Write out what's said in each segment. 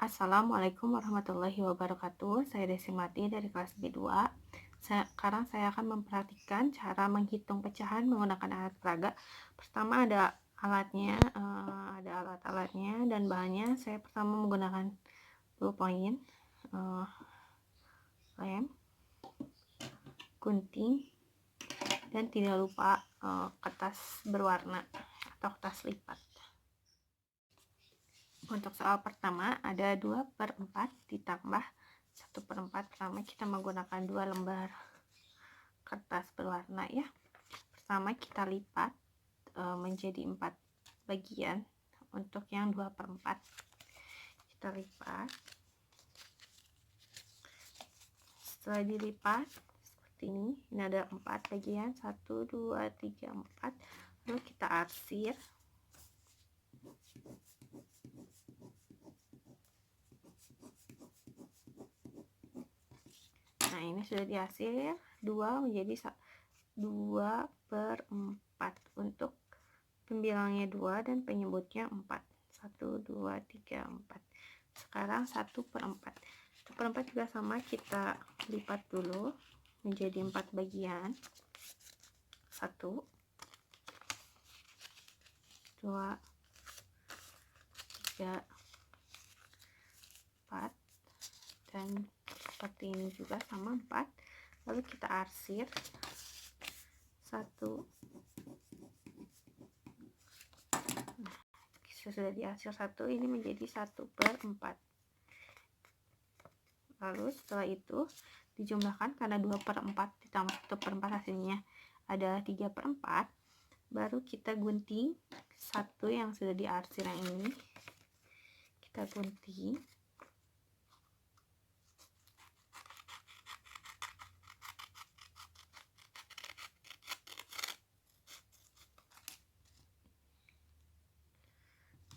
Assalamualaikum warahmatullahi wabarakatuh. Saya Desimati dari kelas B2. Sekarang saya akan memperhatikan cara menghitung pecahan menggunakan alat peraga. Pertama ada alatnya, ada alat-alatnya dan bahannya. Saya pertama menggunakan ballpoint, lem, gunting, dan tidak lupa kertas berwarna atau kertas lipat. Untuk soal pertama ada 2/4 ditambah 1/4. Pertama kita menggunakan 2 lembar kertas berwarna ya. Pertama kita lipat menjadi 4 bagian. Untuk yang 2/4 kita lipat. Setelah dilipat seperti ini ada 4 bagian, 1 2 3 4. Lalu kita arsir. Nah, ini sudah dihasil 2 menjadi 2/4 untuk pembilangnya 2 dan penyebutnya 4. 1 2 3 4. Sekarang 1/4. 1/4 juga sama, kita lipat dulu menjadi 4 bagian. 1 2 3 4, dan seperti ini juga sama 4. Lalu kita arsir 1. Nah, sudah diarsir 1, ini menjadi 1/4. Lalu setelah itu dijumlahkan, karena 2/4 ditambah 1/4 hasilnya ada 3/4. Baru kita gunting 1 yang sudah diarsir yang ini, kita gunting.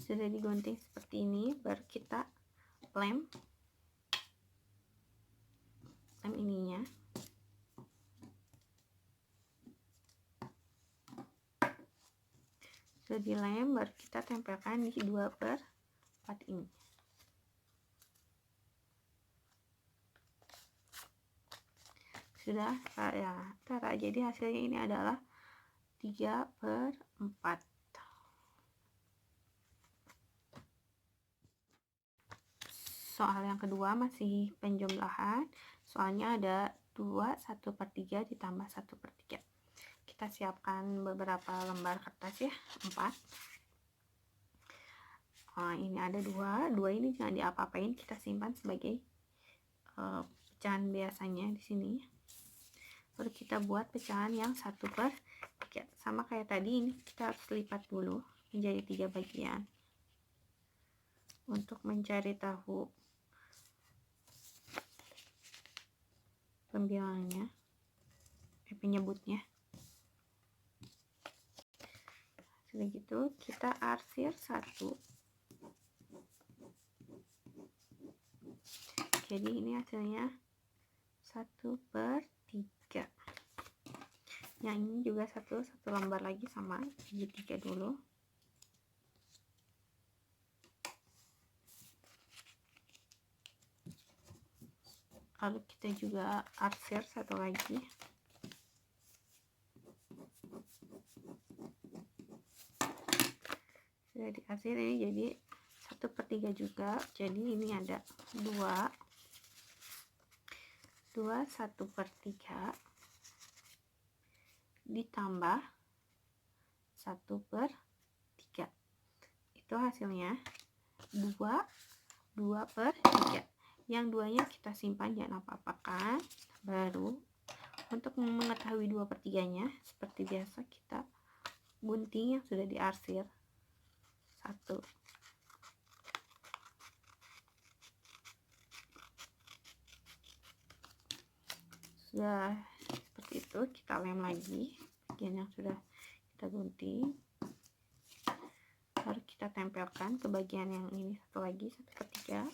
Sudah digunting seperti ini, baru kita lem ininya. Sudah dilem, baru kita tempelkan di 2/4 ini. Sudah ya, jadi hasilnya ini adalah 3/4. Soal yang kedua masih penjumlahan. Soalnya ada 2 1/3 ditambah 1/3. Kita siapkan beberapa lembar kertas ya, 4. Ini ada 2 ini jangan diapa-apain, kita simpan sebagai pecahan biasanya di sini. Lalu kita buat pecahan yang 1/3. Sama kayak tadi, ini kita harus lipat dulu menjadi 3 bagian untuk mencari tahu pembilangnya, penyebutnya. Sudah gitu kita arsir 1. Jadi ini hasilnya 1/3. Yang ini juga satu lembar lagi sama, jadi 3 dulu. Lalu kita juga arsir 1 lagi. Sudah diarsir, ini jadi 1/3 juga. Jadi ini ada 2 1/3 ditambah 1/3. Itu hasilnya 2/3. Yang 2-nya kita simpan, jangan apa-apakan. Baru untuk mengetahui 2/3-nya, seperti biasa kita gunting yang sudah diarsir 1. Sudah seperti itu, kita lem lagi bagian yang sudah kita gunting. Baru kita tempelkan ke bagian yang ini satu lagi, 1/3.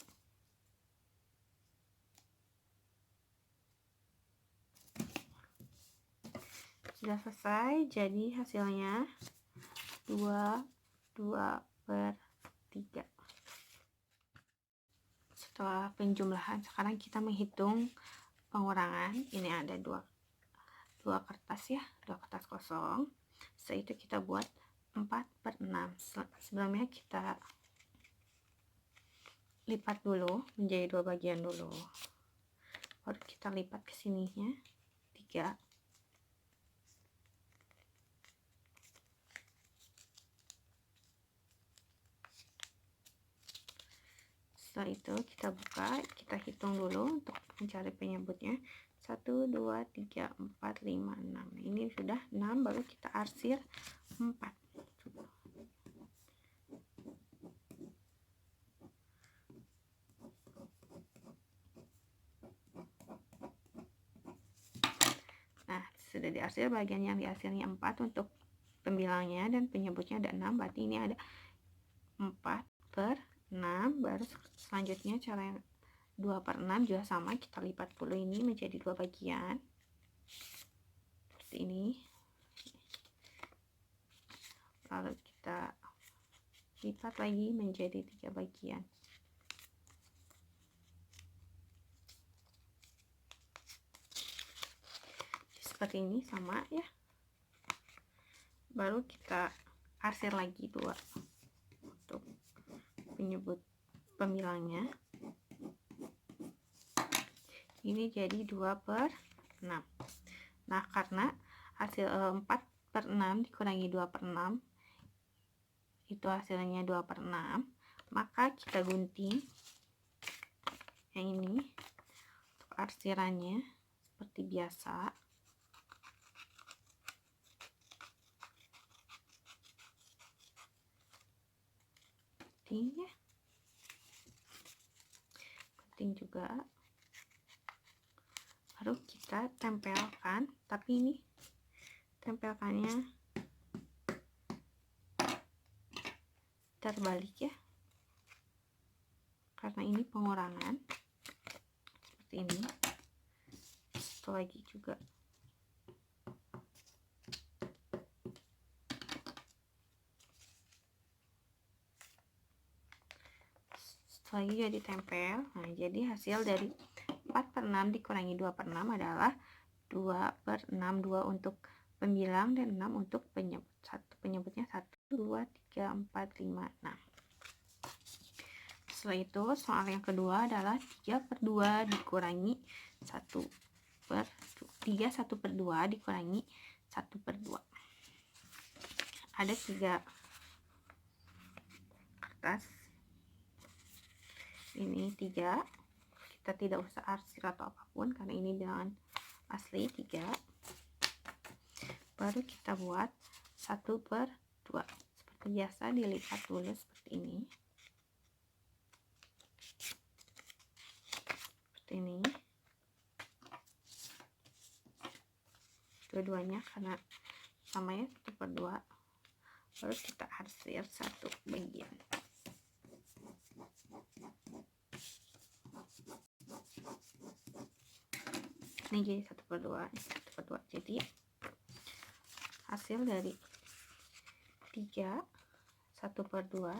Sudah selesai, jadi hasilnya 2/3. setelah penjumlahan, sekarang kita menghitung pengurangan. Ini ada dua kertas ya, dua kertas kosong. Setelah itu kita buat 4/6. Sebelumnya kita lipat dulu menjadi dua bagian dulu, baru kita lipat ke sininya 3. Setelah itu kita buka, kita hitung dulu untuk mencari penyebutnya. 1, 2, 3, 4, 5, 6. Ini sudah 6, baru kita arsir 4. Nah, sudah diarsir, bagian yang diarsirnya 4 untuk pembilangnya dan penyebutnya ada 6, berarti ini ada 4/6. Baru selanjutnya cara yang 2/6 juga sama, kita lipat dulu ini menjadi dua bagian seperti ini, lalu kita lipat lagi menjadi 3 bagian. Seperti ini sama ya, baru kita arsir lagi 2 untuk penyebut pembilangnya. Ini jadi 2/6. Nah, karena hasil 4/6 dikurangi 2/6 itu hasilnya 2/6, maka kita gunting yang ini untuk arsirannya seperti biasa. Gunting ya, gunting juga, baru kita tempelkan, tapi ini tempelkannya terbalik ya, karena ini pengurangan. Seperti ini. Satu lagi juga. Satu lagi jadi tempel. Nah, jadi hasil dari 4/6 dikurangi 2/6 adalah 2/6. 2 untuk pembilang dan 6 untuk penyebut. Penyebutnya 1, 2, 3, 4, 5, 6. Setelah itu soal yang kedua adalah 3/2 dikurangi 1/3. 1/2 dikurangi 1/2. Ada 3 kertas, ini 3, kita tidak usah arsir atau apapun karena ini bilangan asli 3. Baru kita buat 1/2. Seperti biasa dilipat dulu seperti ini. Seperti ini. Dua-duanya karena sama ya, 1/2. Baru kita arsir satu bagian. Ini jadi 1/2. Jadi hasil dari 3 1/2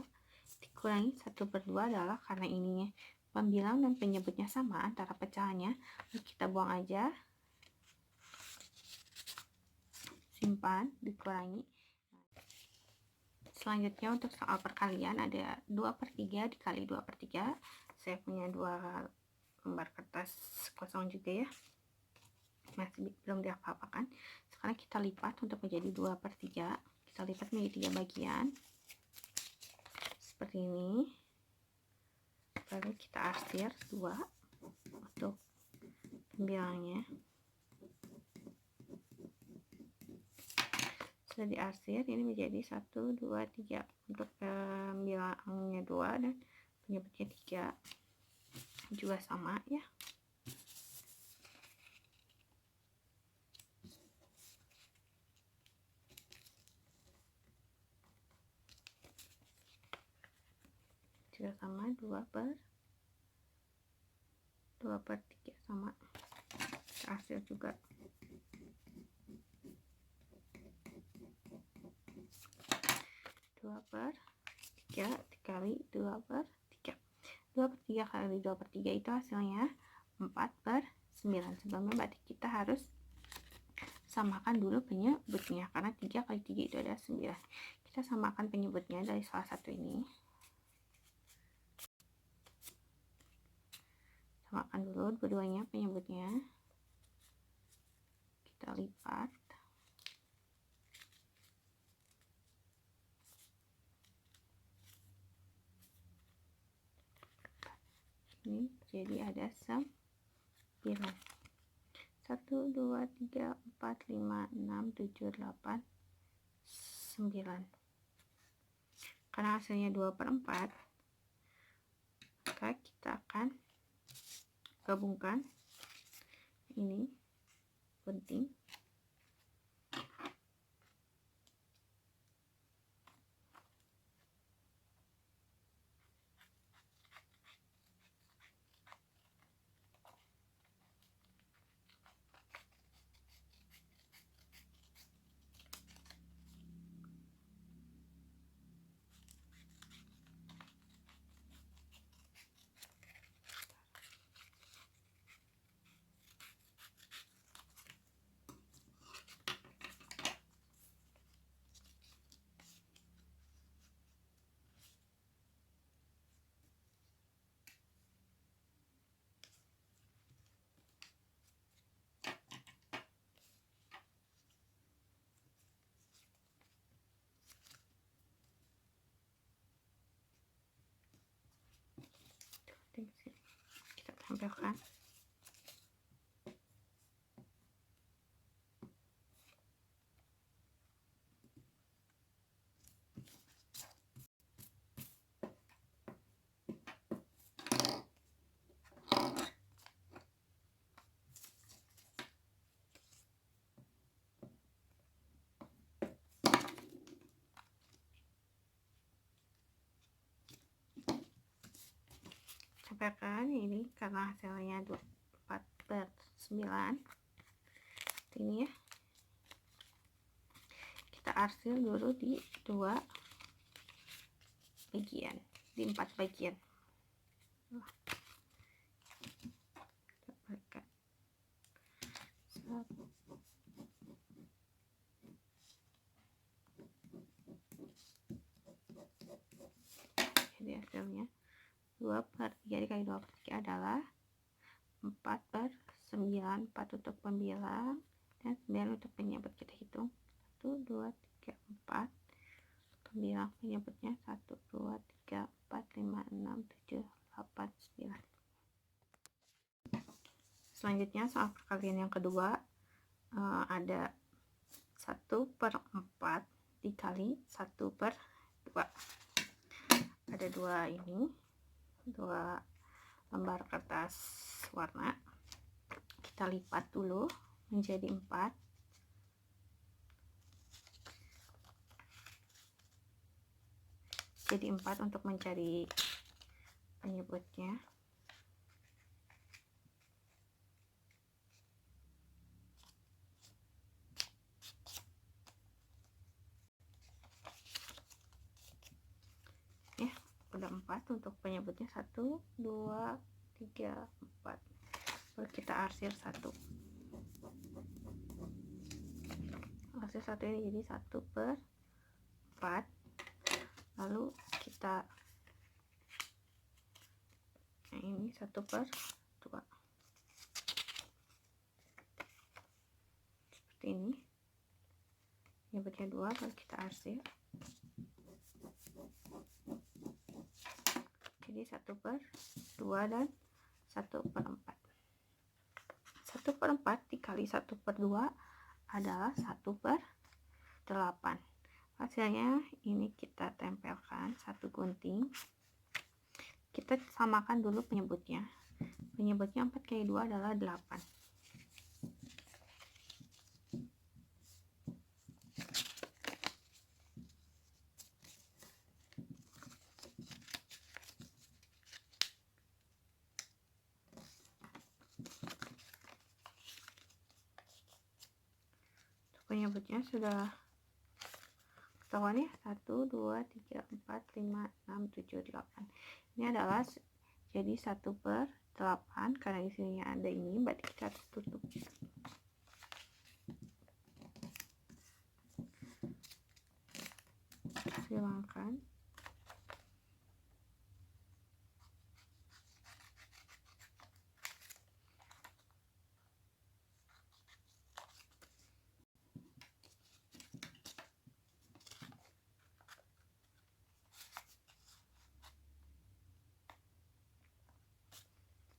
dikurangi 1/2 adalah karena ininya pembilang dan penyebutnya sama antara pecahannya, kita buang aja, simpan, dikurangi. Selanjutnya untuk soal perkalian ada 2/3 dikali 2/3. Saya punya 2 lembar kertas kosong juga ya, masih belum diapa-apakan. Sekarang kita lipat untuk menjadi 2/3. Kita lipat menjadi 3 bagian seperti ini, baru kita arsir 2 untuk pembilangnya. Sudah diarsir, ini menjadi 1, 2, 3 untuk pembilangnya 2 dan penyebutnya 3 juga sama ya. Juga sama, 2/3 sama, arsir juga. 2/3 dikali 2/3. 2/3 kali 2/3 itu hasilnya 4/9. Sebelumnya berarti kita harus samakan dulu penyebutnya, karena 3 kali 3 itu adalah 9. Kita samakan penyebutnya dari salah satu ini. Samakan dulu keduanya penyebutnya. Kita lipat. Ini jadi ada 9. 1 2 3 4 5 6 7 8 9. Karena hasilnya 2/4, maka kita akan gabungkan ini gunting. Kita tempelkan. Tempelkan ini karena hasilnya 4/9. Ini ya, kita arsir dulu di 2 bagian, di 4 bagian. Tempelkan. Jadi hasilnya 2/3 dikali 2/3 adalah 4/9. 4 untuk pembilang dan 9 untuk penyebut. Kita hitung 1 2 3 4. Pembilang penyebutnya 1 2 3 4 5 6 7 8 9. Selanjutnya soal perkalian yang kedua, ada 1/4 dikali 1/2. Ada dua lembar kertas warna. Kita lipat dulu menjadi 4. Jadi 4 untuk mencari penyebutnya. Ya, udah 4 untuk penyebutnya. 1 2 3 4. Lalu kita arsir 1. Arsir 1 ini jadi 1/4. Lalu kita ini 1/2. Seperti ini. Penyebutnya 2, lalu kita arsir. Jadi 1/2 dan 1/4. 1/4 dikali 1/2 adalah 1/8. Hasilnya ini kita tempelkan satu gunting. Kita samakan dulu penyebutnya. Penyebutnya 4 kali 2 adalah 8. Penyebutnya sudah ketahuan ya, 1 2 3 4 5 6 7 8. Ini adalah jadi 1/8, karena di sini ada ini berarti kita harus tutup. Silangkan.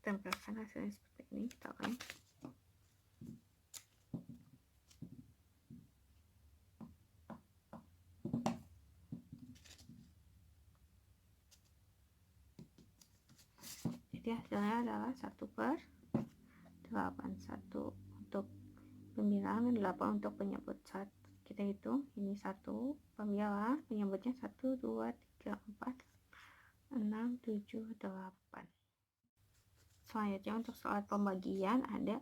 Tempelkan hasilnya seperti ini, kita lem. Jadi hasilnya adalah 1/8, 1 untuk pembilang dan 8 untuk penyebut. Saat kita hitung, ini 1 pembilang, penyebutnya 1, 2, 3, 4, 6, 7, 8. Selanjutnya untuk soal pembagian ada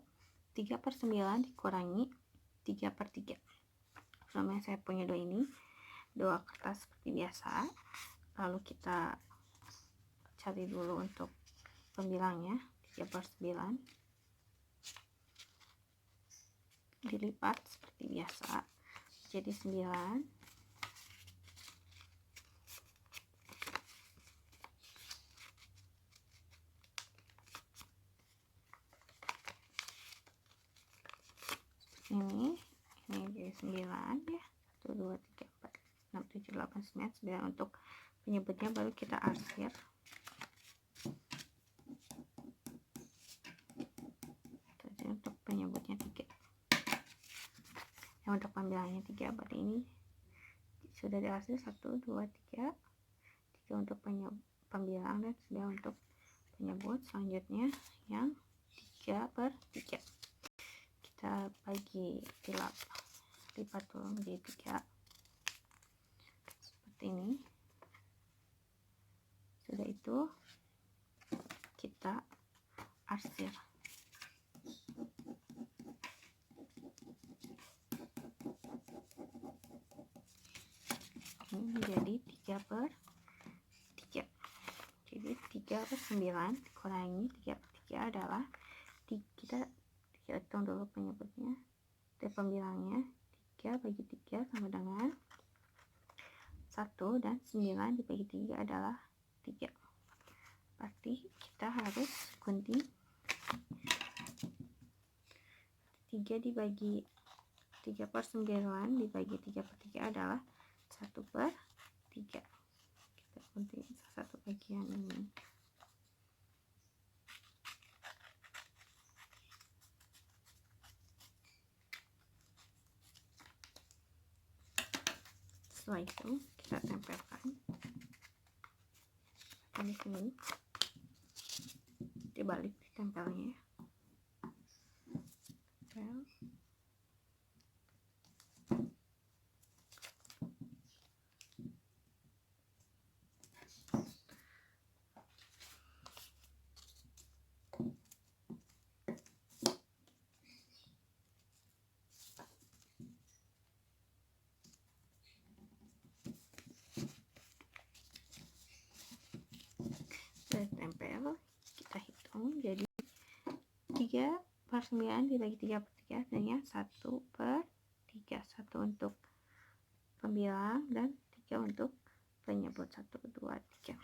3/9 dikurangi 3/3. Sebelumnya saya punya dua kertas seperti biasa. Lalu kita cari dulu untuk pembilangnya. 3/9 dilipat seperti biasa jadi 9. Ini jadi 9 ya. 1, 2, 3, 4, 6, 7, 8, 9. 9 untuk penyebutnya, baru kita arsir. Jadi untuk penyebutnya 3. Yang untuk pembilangnya 3, berarti ini sudah diarsir 1, 2, 3. 3 untuk pembilang dan 9 untuk penyebut. Selanjutnya yang 3/3. Kita bagi lipat dulu menjadi 3 seperti ini. Sudah itu kita arsir. Ini menjadi 3/3. Jadi 3/9 dikurangi 3/3 adalah kita hitung dulu penyebutnya dan pembilangnya. 3 bagi 3 sama dengan 1, dan 9 dibagi 3 adalah 3. Berarti kita harus gunting 3 dibagi 3/9 dibagi 3/3 adalah 1/3. Kita gunting satu bagian ini. Setelah itu kita tempelkan di sini, dibalik tempelnya. Tempel. Tempel, kita hitung jadi 3/9 dibagi 3/3 artinya 1/3. 1 untuk pembilang dan 3 untuk penyebut. 1, 2, 3.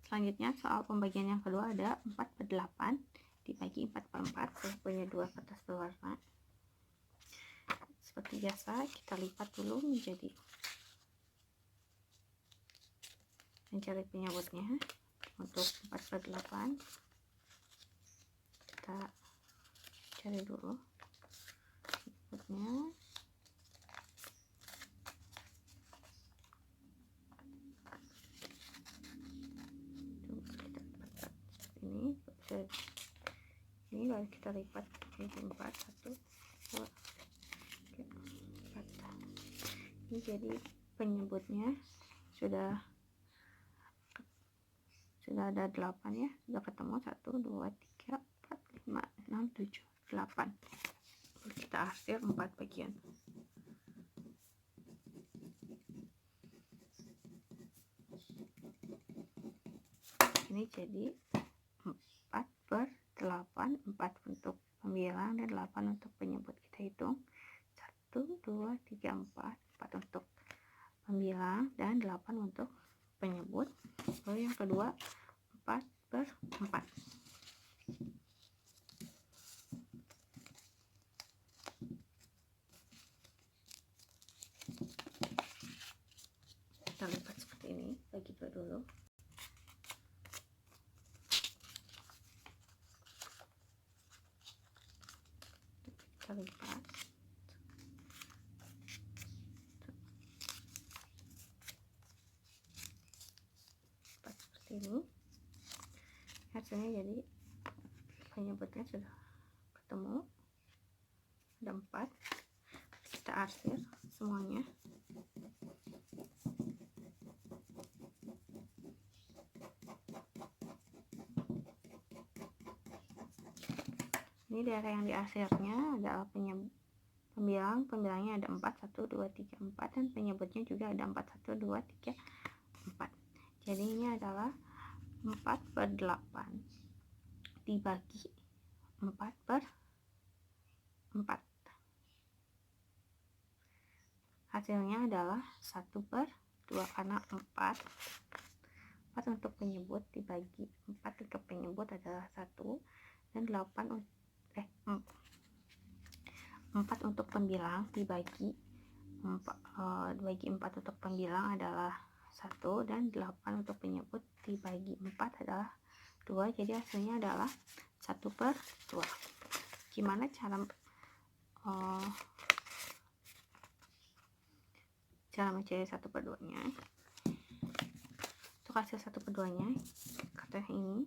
Selanjutnya soal pembagian yang kedua ada 4/8 dibagi 4/4. Saya punya 2 kertas berwarna. Seperti biasa kita lipat dulu menjadi, mencari penyebutnya. Untuk 4/8 kita cari dulu penyebutnya. Ini baru kita lipat jadi 4. 1, 2, 3, 4. Ini jadi penyebutnya sudah ada 8 ya. Sudah ketemu 1, 2, 3, 4, 5, 6, 7, 8. Kita arsir 4 bagian. Ini jadi 4/8, 4 untuk pembilang dan 8 untuk penyebut. Kita hitung 1, 2, 3, 4 untuk pembilang dan 8 untuk penyebut. Lalu yang kedua 4/4. Kita lipat seperti ini, bagi dua dulu. Kita lipat seperti ini. Hasilnya jadi penyebutnya sudah ketemu, ada 4. Kita arsir semuanya. Ini daerah yang diarsirnya adalah pembilangnya ada 4, 1, 2, 3, 4, dan penyebutnya juga ada 4, 1, 2, 3, 4. Jadi ini adalah 4/8 dibagi 4/4. Hasilnya adalah 1/2 karena 4 untuk penyebut dibagi 4 untuk penyebut adalah 1, dan 4 untuk pembilang dibagi 4 untuk pembilang adalah 1, dan 8 untuk penyebut dibagi 4 adalah 2. Jadi hasilnya adalah 1/2. Gimana cara mencari 1/2-nya? Untuk hasil 1/2-nya, kata ini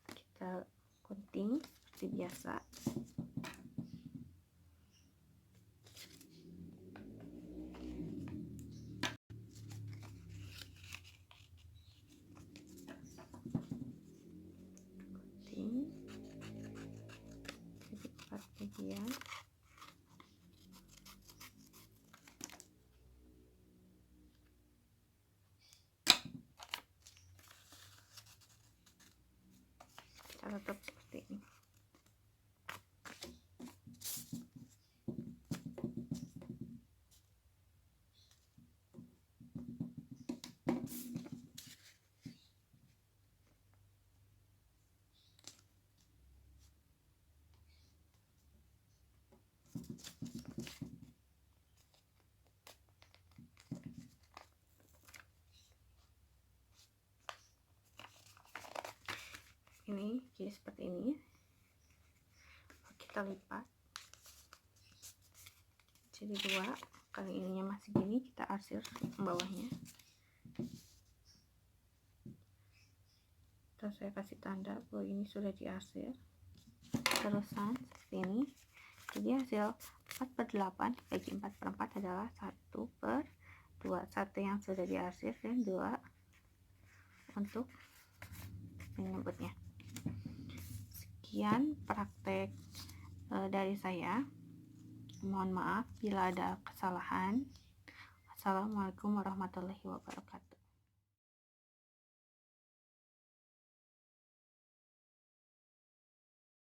kita gunting seperti biasa. Gunting jadi 4 bagian. Kita tutup seperti ini. Ini jadi seperti ini. Kita lipat jadi 2. Kalau ininya masih gini, kita arsir bawahnya. Terus saya kasih tanda bahwa ini sudah diarsir. Terusan seperti ini. Jadi hasil 4/8 bagi 4/4 adalah 1/2. 1 yang sudah diarsir dan 2 untuk penyebutnya. Sekian praktek dari saya. Mohon maaf bila ada kesalahan. Assalamualaikum warahmatullahi wabarakatuh.